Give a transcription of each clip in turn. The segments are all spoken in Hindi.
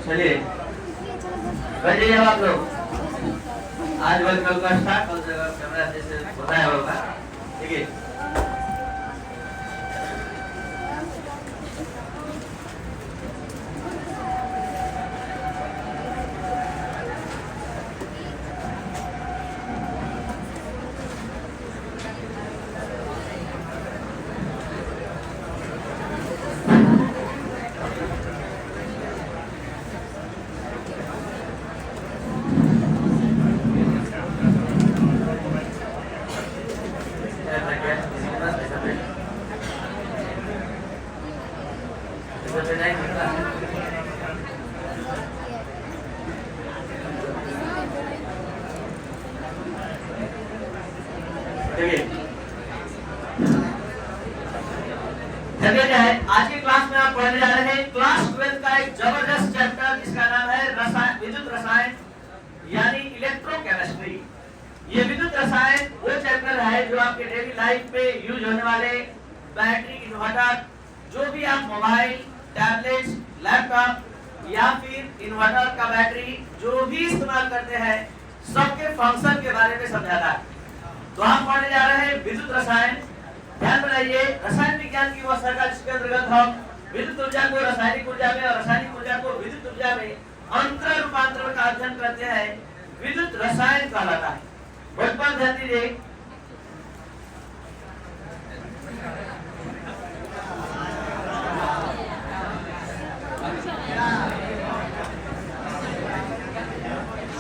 चलिए बैठिए आप लोग। आज वर्क कल का स्टार्ट, कल से कैमरा जैसे बताया होगा, ठीक है। आज की क्लास में आप पढ़ने जा रहे हैं क्लास 12 का एक जबरदस्त चैप्टर जिसका नाम है विद्युत रसायन यानी इलेक्ट्रोकेमिस्ट्री। ये विद्युत रसायन वो चैप्टर है जो आपके डेली लाइफ में यूज होने वाले बैटरी, इन्वर्टर, जो भी आप मोबाइल, टैबलेट, लैपटॉप या फिर इन्वर्टर का बैटरी जो भी इस्तेमाल करते हैं सबके फंक्शन के बारे में समझाता है। तो हम पढ़ने जा रहे हैं विद्युत रसायन। ध्यान बनाइए, रसायन विज्ञान की वह शाखा जिसके अंतर्गत हम विद्युत ऊर्जा को रासायनिक ऊर्जा में और रासायनिक ऊर्जा को विद्युत ऊर्जा में अंतर रूपांतरण का अध्ययन करते हैं, विद्युत रसायन कहलाता है। बहुत पर ध्यान दीजिए।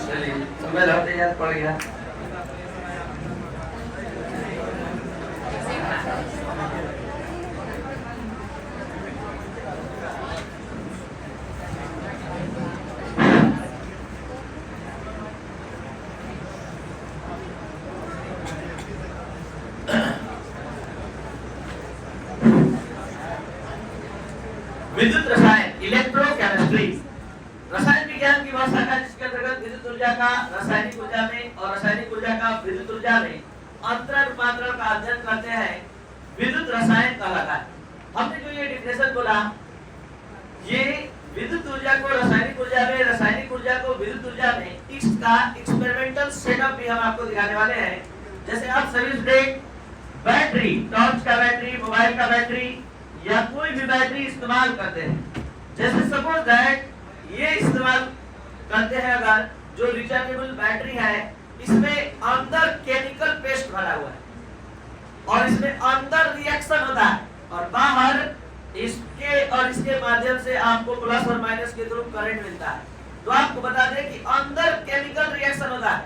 चलिए सुबह लौटे याद पड़ गया। विद्युत रसायन इलेक्ट्रोकेमिस्ट्री रसायन विज्ञान की वह शाखा जिसके अंतर्गत विद्युत ऊर्जा का रासायनिक ऊर्जा में और रासायनिक ऊर्जा का विद्युत ऊर्जा में अंतर रूपांतरण का अध्ययन करते हैं, विद्युत रसायन कहलाता है। हमने जो ये डिफिनेशन बोला, ये विद्युत ऊर्जा को रासायनिक ऊर्जा में, रासायनिक ऊर्जा को विद्युत ऊर्जा में, इसका एक्सपेरिमेंटल सेटअप भी हम आपको दिखाने वाले हैं। जैसे आप सभी स्टूडेंट बैटरी, टॉर्च का बैटरी, मोबाइल का बैटरी या कोई भी बैटरी इस्तेमाल करते हैं। जैसे सपोज दैट ये इस्तेमाल करते हैं, अगर जो रिचार्जेबल बैटरी है इसमें अंदर केमिकल पेस्ट भरा हुआ है और इसमें अंदर रिएक्शन होता है और बाहर इसके और इसके माध्यम से आपको प्लस और माइनस के थ्रू करंट मिलता है। तो आपको बता दें कि अंदर केमिकल रिएक्शन होता है,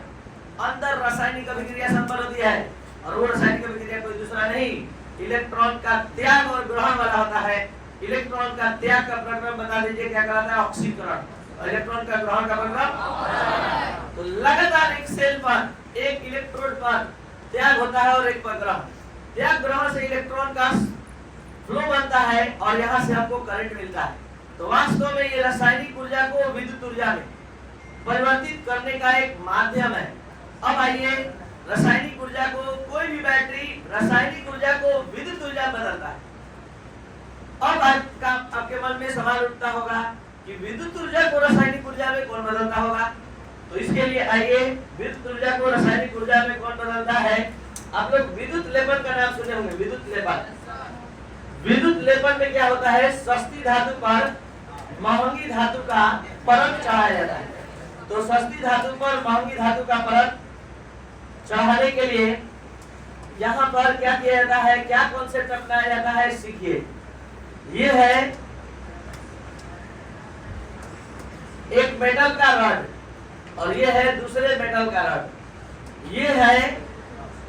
अंदर रासायनिक अभिक्रिया संपन्न होती है और वो रासायनिक अभिक्रिया कोई दूसरा नहीं, इलेक्ट्रॉन का त्याग और ग्रहण वाला होता है। इलेक्ट्रॉन का त्याग का प्रक्रम बता दीजिए क्या कहलाता है? ऑक्सीकरण। और इलेक्ट्रॉन का ग्रहण का प्रक्रम। तो लगातार एक सेल पर एक इलेक्ट्रोड पर त्याग होता है और एक पर ग्रहण। त्याग ग्रहण से इलेक्ट्रॉन का फ्लो बनता है और यहाँ से हमको करंट मिलता है। तो वास्तव में ये रासायनिक ऊर्जा को विद्युत ऊर्जा में परिवर्तित करने का एक माध्यम है। अब आइए, रासायनिक ऊर्जा को कोई भी बैटरी रासायनिक ऊर्जा को विद्युत ऊर्जा बदलता है। अब आपके मन में सवाल उठता होगा कि विद्युत ऊर्जा को रासायनिक ऊर्जा में कौन बदलता होगा? तो इसके लिए आइए, विद्युत ऊर्जा को रासायनिक ऊर्जा में कौन बदलता है? आप लोग विद्युत लेपन का नाम सुने होंगे। विद्युत लेपन, विद्युत लेपन में क्या होता है? सस्ती धातु पर महंगी धातु का परत चढ़ाया जाता है। तो सस्ती धातु पर महंगी धातु का परत चढ़ाने के लिए यहाँ पर क्या किया जाता है, क्या कॉन्सेप्ट अपनाया जाता है? सीखिए। ये है एक मेटल का रड और ये है दूसरे मेटल का रड। ये है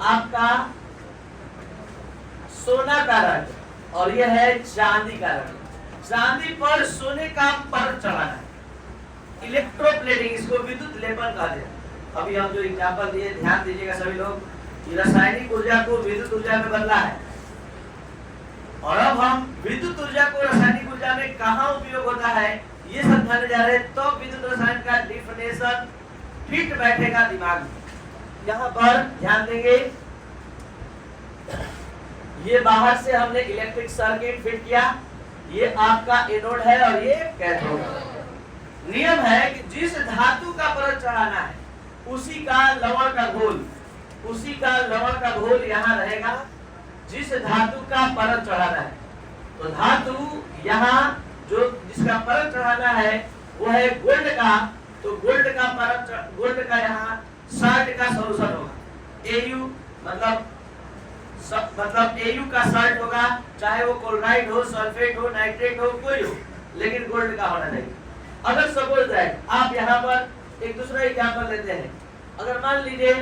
आपका सोना का रड और ये है चांदी का रड। चांदी पर सोने का परत चढ़ाना है, इलेक्ट्रोप्लेटिंग, इसको विद्युत लेपन कहते हैं। अभी हम जो एग्जांपल दिए, ध्यान दीजिएगा सभी लोग, कि रासायनिक ऊर्जा को विद्युत ऊर्जा में बदला है और अब हम विद्युत ऊर्जा को रासायनिक ऊर्जा में कहाँ उपयोग होता है ये समझाने जा रहे हैं। तो विद्युत रसायन का डिफिनेशन फिट बैठेगा दिमाग में। यहाँ पर ध्यान देंगे, ये बाहर से हमने इलेक्ट्रिक सर्किट फिट किया, ये आपका एनोड है और ये कैथोड। नियम है कि जिस धातु का परत चढ़ाना है उसी का लवण का घोल यहाँ रहेगा। जिस धातु का परत चढ़ाना है तो धातु यहाँ जो जिसका परत चढ़ाना है वो है गोल्ड का, तो गोल्ड का यहाँ साल्ट का सॉल्यूशन होगा। Au मतलब Au का साल्ट होगा, चाहे वो क्लोराइड हो, सल्फेट हो, नाइट्रेट हो, कोई हो, लेकिन गोल्ड का होना चाहिए। अगर सपोज दैट आप यहाँ पर एक दूसरा एग्जांपल लेते हैं, अगर मान लीजिए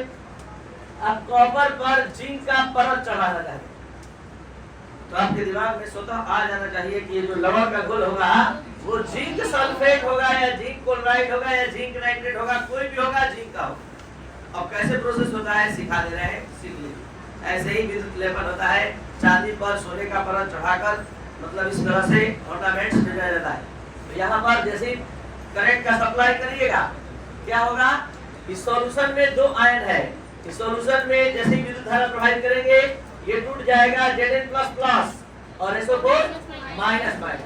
आप कॉपर पर जिंक का परत चढ़ाना चाहते हैं तो आपके दिमाग में स्वतः आ जाना चाहिए कि ये जो लवण का घोल होगा वो जिंक सल्फेट होगा या जिंक क्लोराइड होगा या जिंक नाइट्रेट होगा, कोई भी होगा, जिंक का होगा। अब कैसे प्रोसेस होता है सिखा दे रहे हैं, सीख लीजिए। ऐसे ही विद्युत लेपन होता है, चांदी पर सोने का परत चढ़ाकर मतलब इस तरह से ऑर्नामेंट्स भेजा जाता है। तो यहाँ पर जैसे करंट का सप्लाई करिएगा क्या होगा, इस सॉल्यूशन में 2 आयन है, इस सॉल्यूशन में जैसे ही विद्युत धारा प्रवाहित करेंगे ये टूट जाएगा Zn++ और SO4 -।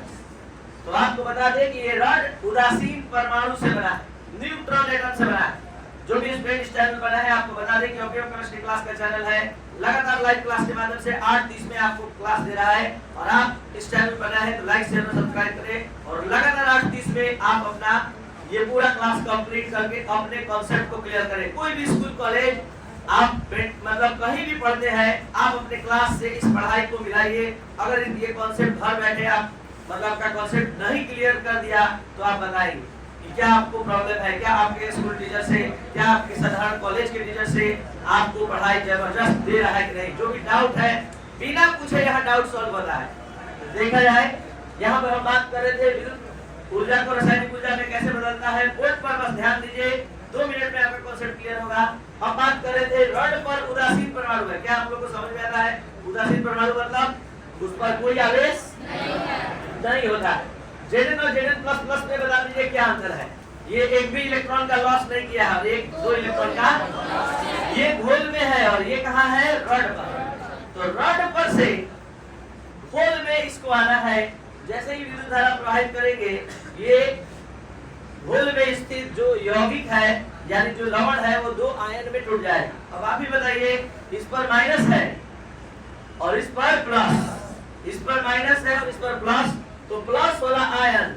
तो आपको बता दें कि ये रॉड उदासीन परमाणु से बना है, न्यूट्रॉन एटम से बना है। जो भी इस इस चैनल बना है आपको बता दें कि ओके केमिस्ट्री क्लास का चैनल है, लगातार लाइव क्लास के माध्यम से 8:30 में आपको क्लास दे रहा है और आप इस चैनल पर नए हैं तो लाइक शेयर और सब्सक्राइब करें और लगातार 8:30 में आप अपना ये पूरा क्लास कंप्लीट करके अपने कॉन्सेप्ट को क्लियर करें। कोई भी स्कूल कॉलेज आप मतलब कहीं भी पढ़ते हैं, आप अपने क्लास से इस पढ़ाई को मिलाइए। अगर ये कॉन्सेप्ट घर बैठे आप मतलब का कॉन्सेप्ट नहीं क्लियर कर दिया तो आप बताएंगे कि क्या आपको प्रॉब्लम है, क्या आपके स्कूल टीचर से, क्या आपके साधारण कॉलेज के टीचर से आपको पढ़ाई जबरदस्त दे रहा है कि नहीं। जो भी डाउट है बिना पूछे यहाँ डाउट सॉल्व होता है। देखा जाए यहाँ पर हम बात कर रहे थे विद्युत ऊर्जा को रासायनिक ऊर्जा में कैसे बदलता है। बोर्ड पर बस ध्यान दीजिए, 2 मिनट में आपका कॉन्सेप्ट क्लियर होगा। अब बात कर रहे थे रॉड पर उदासीन परमाणु है, क्या आप लोगों को समझ में आता है? उदासीन परमाणु मतलब उस पर कोई आवेश नहीं होता। Zn और Zn++ में बता दीजिए क्या अंतर है। ये एक भी इलेक्ट्रॉन का लॉस नहीं किया है, एक 2 इलेक्ट्रॉन का ये घोल में है और ये कहाँ है, रॉड पर। तो रॉड पर से घोल में इसको आना है। जैसे ही विद्युत धारा प्रवाहित करेंगे ये घोल में स्थित जो यौगिक है यानी जो लवण है वो 2 आयन में टूट जाएगा। अब आप ही बताइए, इस पर माइनस है और इस पर प्लस, इस पर माइनस है और इस पर प्लस, तो प्लस वाला आयन,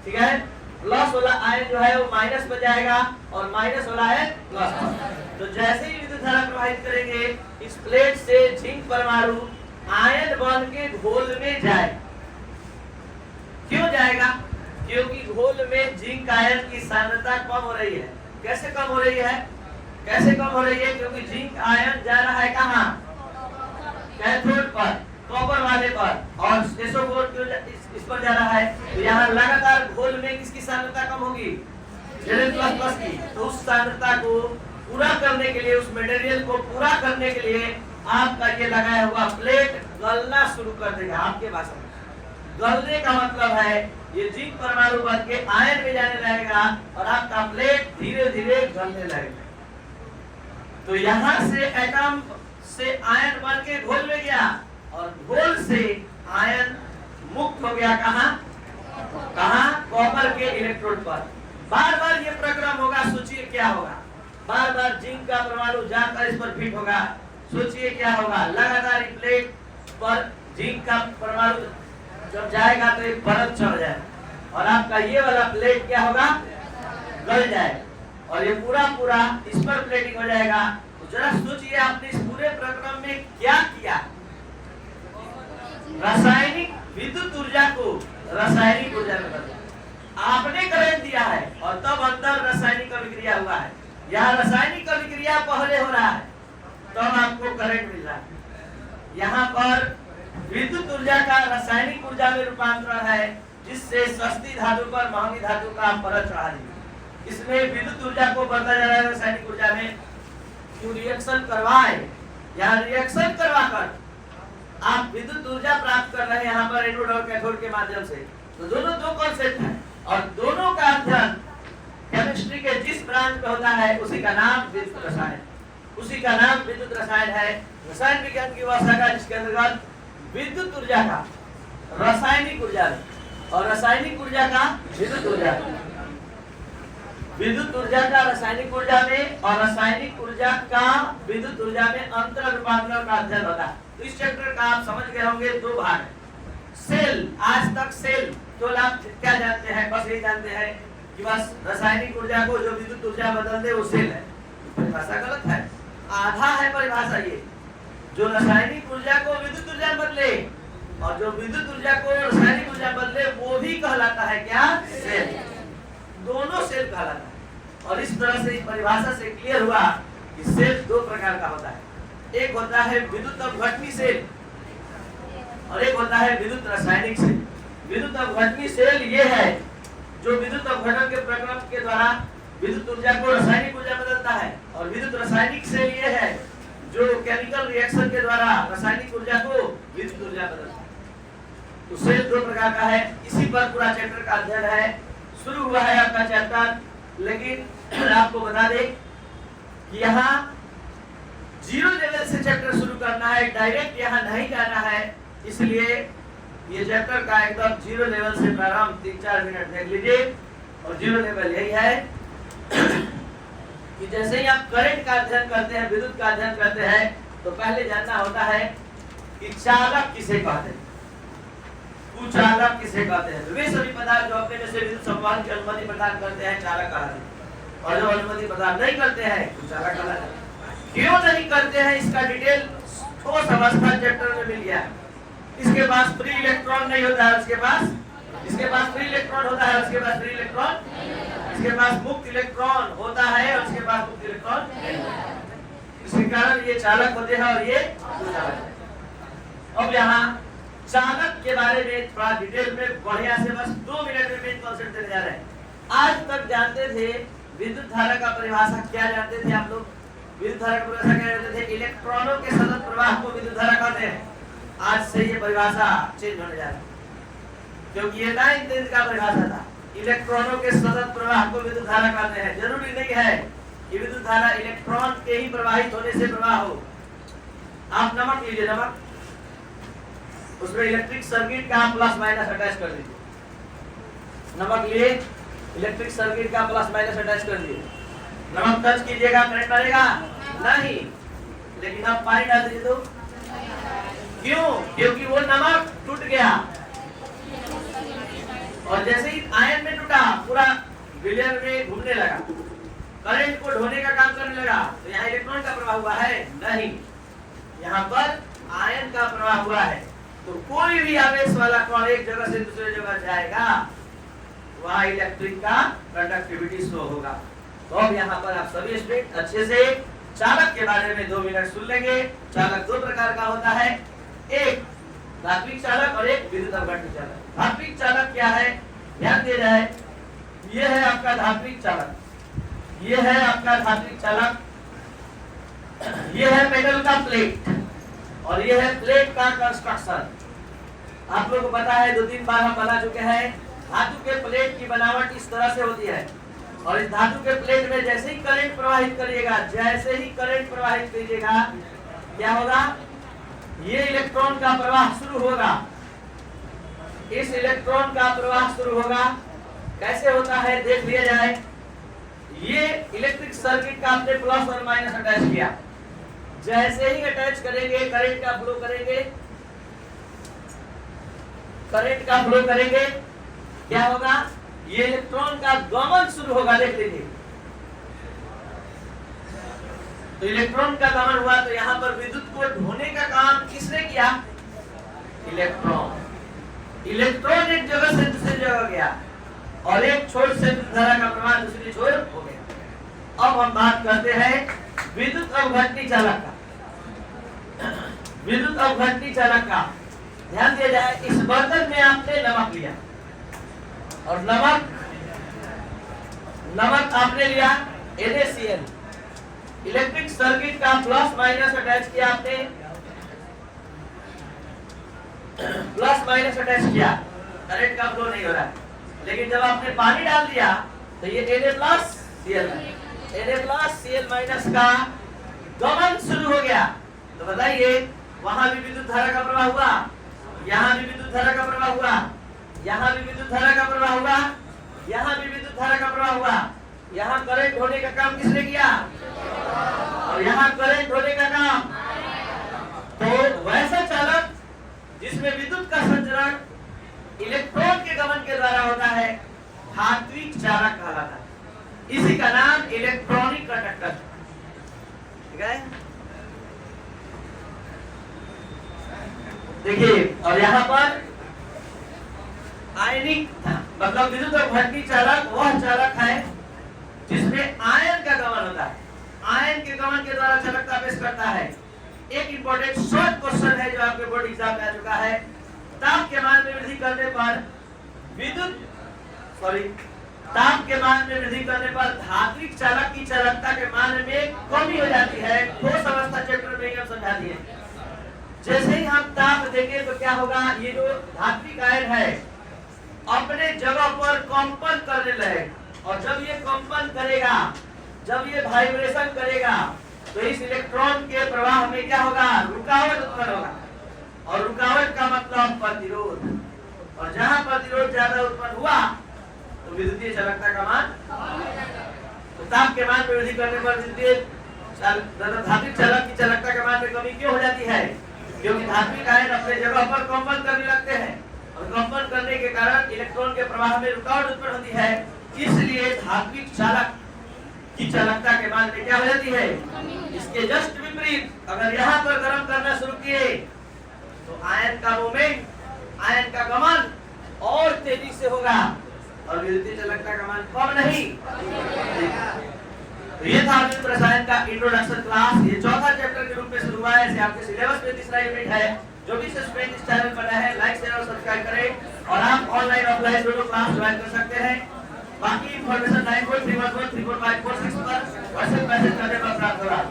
ठीक है, प्लस वाला आयन जो है वो माइनस में जाएगा और माइनस वाला है प्लस। तो जैसे ही विद्युत धारा प्रवाहित करेंगे इस प्लेट से जिंक परमाणु आयन बन के घोल में जाए। क्यों जाएगा? क्योंकि घोल में जिंक आयन की सांद्रता कम हो रही है। कैसे कम हो रही है? कैसे कम हो रही है? क्योंकि जिंक आयन जा रहा है कहाँ, कैथोड पर, कॉपर वाले पर, और SO4 इस पर जा रहा है। तो यहाँ लगातार घोल में किसकी सांद्रता कम होगी, Zn++ की। तो उस सांद्रता को पूरा करने के लिए, उस मटेरियल को पूरा करने के लिए आपका ये लगाया हुआ प्लेट गलना शुरू कर देगा। आपके भाषा में गलने का मतलब है ये जिंक परमाणु बन के आयन में जाने लगेगा और आपका प्लेट धीरे धीरे गलने लगेगा। तो यहाँ से एटम से आयन बन के घोल में गया और घोल से आयन मुक्त हो गया कहाँ, कॉपर के इलेक्ट्रोड पर। बार बार ये प्रक्रम होगा, सोचिए क्या होगा। बार बार जिंक का परमाणु जाकर इस पर फिट होगा, सोचिए क्या होगा। लगातार प्लेट पर जिंक का परमाणु जब जाएगा तो एक परत चढ़ जाए और आपका ये वाला प्लेट क्या होगा, गल जाए और ये पूरा इस पर प्लेटिंग हो जाएगा। तो जरा सोचिए आपने इस पूरे प्रक्रम में क्या किया। रासायनिक विद्युत ऊर्जा को रासायनिक ऊर्जा में बदला। आपने करंट दिया है और तब अंदर रासायनिक अभिक्रिया हुआ है। यहाँ रासायनिक अभिक्रिया पहले हो रहा है तब आपको करंट मिल रहा है। यहाँ पर विद्युत ऊर्जा का रासायनिक ऊर्जा में रूपांतरण है, जिससे सस्ती धातु पर महंगी धातु का परत चढ़ा दी। इसमें विद्युत ऊर्जा को बढ़ता जा रहा है रासायनिक ऊर्जा में। क्यों? रिएक्शन करवाए, यहाँ रिएक्शन करवाकर आप विद्युत ऊर्जा प्राप्त कर रहे हैं यहाँ पर एनोड और कैथोड के माध्यम से। तो दोनों 2 कॉन्सेप्ट हैं और दोनों का अध्ययन केमिस्ट्री के जिस ब्रांच में होता है उसी का नाम विद्युत रसायन, उसी का नाम विद्युत रसायन है। रसायन विज्ञान की वह शाखा जिसके अंतर्गत विद्युत ऊर्जा का रासायनिक ऊर्जा और रासायनिक ऊर्जा का विद्युत ऊर्जा विद्युत ऊर्जा का रासायनिक ऊर्जा में और रासायनिक ऊर्जा का विद्युत ऊर्जा में अंतर रूपांतरण का अध्ययन होता है। तो इस चैप्टर का आप समझ गए होंगे, दो भाग है। सेल, आज तक सेल केवल आप क्या जानते हैं, बस यही जानते हैं कि बस रासायनिक ऊर्जा को जो विद्युत ऊर्जा बदल दे वो सेल है। परिभाषा गलत है, आधा है परिभाषा ये। जो रासायनिक ऊर्जा को विद्युत ऊर्जा बदले और जो विद्युत ऊर्जा को रासायनिक ऊर्जा बदले वो भी कहलाता है क्या, सेल। दोनों सेल कहलाता है। और इस तरह से इस परिभाषा से क्लियर हुआ कि सेल दो प्रकार का होता है। एक होता है विद्युत अपघटनी सेल और एक होता है विद्युत रासायनिक सेल। विद्युत अपघटनी सेल ये है जो विद्युत अपघटन के प्रक्रम के द्वारा विद्युत ऊर्जा को रासायनिक ऊर्जा बदलता है, और विद्युत रासायनिक सेल ये है जो केमिकल रिएक्शन के द्वारा रासायनिक ऊर्जा को विद्युत ऊर्जा बदलता है। तो सेल दो प्रकार का है। इसी पर पूरा चैप्टर का अध्ययन है। शुरू हुआ है आपका चैप्टर, लेकिन आपको बता दें कि यहाँ जीरो लेवल से चैप्टर शुरू करना है, डायरेक्ट यहाँ नहीं जाना है। इसलिए ये चैप्टर का एकदम जीरो लेवल से प्रारंभ 3-4 मिनट देख लीजिए। और जीरो लेवल यही है कि जैसे ही आप करंट का अध्ययन करते हैं, विद्युत का अध्ययन करते हैं, तो पहले जानना होता है कि चालक किसे कहते हैं, कुचालक किसे कहते हैं। वे सभी पदार्थ जो अपने में से विद्युत संवहन की अनुमति प्रदान करते हैं चालक कहलाते हैं, और जो अनुमति प्रदान नहीं करते हैं कुचालक कहलाते हैं। क्यों नहीं करते हैं इसका डिटेल ठोस अवस्था चैप्टर में मिल गया है। इसके पास फ्री इलेक्ट्रॉन नहीं होता है, उसके पास फ्री इलेक्ट्रॉन होता है, उसके पास फ्री इलेक्ट्रॉन, इसके पास मुक्त इलेक्ट्रॉन होता है और उसके पास मुक्त इलेक्ट्रॉन। इसके कारण ये चालक होते हैं और ये कुचालक। अब यहाँ चालक के बारे में थोड़ा डिटेल में बढ़िया से बस 2 मिनट में मेन कॉन्सेप्ट देने जा रहे हैं। आज तक जानते थे विद्युत धारा का परिभाषा क्या जानते थे आप लोग? विद्युत धारा का परिभाषा क्या जानते थे? इलेक्ट्रॉनों के सतत प्रवाह को विद्युत धारा कहते हैं। आज से ये परिभाषा चेंज होने जा रहा है, क्योंकि ये 9th का परिभाषा था। इलेक्ट्रॉनों के सतत प्रवाह को विद्युत धारा कहते हैं। जरूरी नहीं है कि विद्युत धारा इलेक्ट्रॉन के ही प्रवाहित होने से प्रवाह हो। आप नमक लीजिए, नमक, उसमें इलेक्ट्रिक सर्किट का प्लस माइनस अटैच कर दीजिए। नमक लिए, इलेक्ट्रिक सर्किट का प्लस माइनस अटैच कर दीजिए। नमक टच कीजिएगा, करंट मारेगा नहीं, लेकिन आप पानी डाल दीजिए तो क्यों? क्योंकि वो नमक टूट गया, और जैसे ही आयन में टूटा पूरा विलयन में घूमने लगा, करंट को ढोने का काम करने लगा। तो यहाँ इलेक्ट्रॉन का प्रवाह हुआ है? नहीं, यहाँ पर आयन का प्रवाह हुआ है। तो कोई भी आवेश वाला कण एक जगह से दूसरे जगह जाएगा, वहाँ इलेक्ट्रिक का कंडक्टिविटी शो होगा। तो अब यहाँ पर आप सभी स्टूडेंट अच्छे से चालक के बारे में 2 मिनट सुन लेंगे। चालक दो प्रकार का होता है, एक धात्विक चालक और एक विद्युत अपघटनी चालक। धात्विक चालक क्या है, ध्यान दे जाए। ये है आपका धात्विक चालक, ये है आपका धात्विक चालक, ये है मेटल का प्लेट और ये है प्लेट का कंस्ट्रक्शन। आप लोगों को पता है 2-3 बार हम बना चुके हैं। धातु के प्लेट की बनावट इस तरह से होती है, और इस धातु के प्लेट में जैसे ही करंट प्रवाहित करिएगा, जैसे ही करंट प्रवाहित कीजिएगा, क्या होगा? ये इलेक्ट्रॉन का प्रवाह शुरू होगा। इस इलेक्ट्रॉन का प्रवाह शुरू होगा। कैसे होता है देख लिया जाए। ये इलेक्ट्रिक सर्किट का आपने प्लस और माइनस अटैच किया, जैसे ही अटैच करेंगे करंट का फ्लो करेंगे, करंट का फ्लो करेंगे, क्या होगा? ये इलेक्ट्रॉन का गमन शुरू होगा। देख लीजिए, तो इलेक्ट्रॉन का गमन हुआ, तो यहाँ पर विद्युत को ढोने का काम किसने किया? इलेक्ट्रॉन। इलेक्ट्रॉन एक जगह से दूसरी जगह गया और एक छोर से धारा का प्रवाह दूसरी छोर हो गया। अब हम बात करते हैं विद्युत अपघटनी चालक का। विद्युत अपघटनी चालक का ध्यान दिया जाए। इस बर्तन में आपने नमक लिया, और नमक आपने लिया NaCl। इलेक्ट्रिक सर्किट का प्लस माइनस अटैच किया आपने, प्लस माइनस अटैच किया, करंट का फ्लो नहीं हो रहा है। लेकिन जब आपने पानी डाल दिया तो ये Na+Cl का गमन शुरू हो गया। तो बताइए, वहां भी विद्युत धारा का प्रवाह हुआ, यहाँ भी विद्युत धारा का प्रवाह हुआ, यहाँ भी विद्युत धारा का प्रवाह हुआ, यहाँ भी विद्युत धारा का प्रवाह हुआ। यहाँ करंट होने का काम किसने किया? और यहाँ करंट होने का काम। तो वैसा चालक जिसमें विद्युत का संचरण इलेक्ट्रॉन के गमन के द्वारा होता है धात्विक चालक कहलाता है। इसी का नाम इलेक्ट्रॉनिक कंडक्टर। ठीक है, देखिए, और यहाँ पर आयनिक मतलब विद्युत और घटनी चालक वह चालक है जिसमें आयन का गमन होता है। आयन के गमन के द्वारा चालकता पेश करता है। एक इंपॉर्टेंट शॉर्ट क्वेश्चन है जो आपके बोर्ड एग्जाम में आ चुका है। ताप के मान में वृद्धि करने पर ताप के मान में वृद्धि करने पर धात्विक चालक की चालकता के मान में कमी हो जाती है। ठोस अवस्था चैप्टर में हम समझा दिए। जैसे ही हम ताप देंगे तो क्या होगा, ये जो धात्विक आयन है अपने जगह पर कंपन करने लगेगा, और जब ये कंपन करेगा, जब ये वाइब्रेशन करेगा, तो इस इलेक्ट्रॉन के प्रवाह में क्या होगा, रुकावट उत्पन्न होगा। और रुकावट का मतलब प्रतिरोध, और जहां प्रतिरोध ज्यादा उत्पन्न हुआ तो विद्युतीय चालकता का मान, तो ताप के मान में वृद्धि करने पर विद्युतीय धात्विक चालक की चालकता के मान में कमी क्यों हो जाती है? क्योंकि धात्विक आयन अपने जगह पर कंपन करने लगते हैं, और कंपन करने के कारण इलेक्ट्रॉन के प्रवाह में रुकावट उत्पन्न होती है। इसलिए धात्विक चालक की चालकता के मान में क्या हो जाती है? इसके जस्ट विपरीत, अगर यहाँ पर गर्म करना शुरू किए तो आयन का मूवमेंट, आयन का गमन और तेजी से होगा, और विद्युतीय चालकता का मान कम नहीं। तो ये था विद्युत रसायन का इंट्रोडक्शन क्लास। ये चौथा चैप्टर के रूप में शुरू हुआ है। ऐसे आपके सिलेबस में तीसरा यूनिट है। जो भी स्टूडेंट इस चैनल पर है, लाइक शेयर और सब्सक्राइब करें, और आप ऑनलाइन ऑफलाइन दोनों क्लास ज्वाइन कर सकते हैं। बाकी इंफॉर्मेशन 9431134546 पर व्हाट्सएप मैसेज करने पर प्राप्त होगा।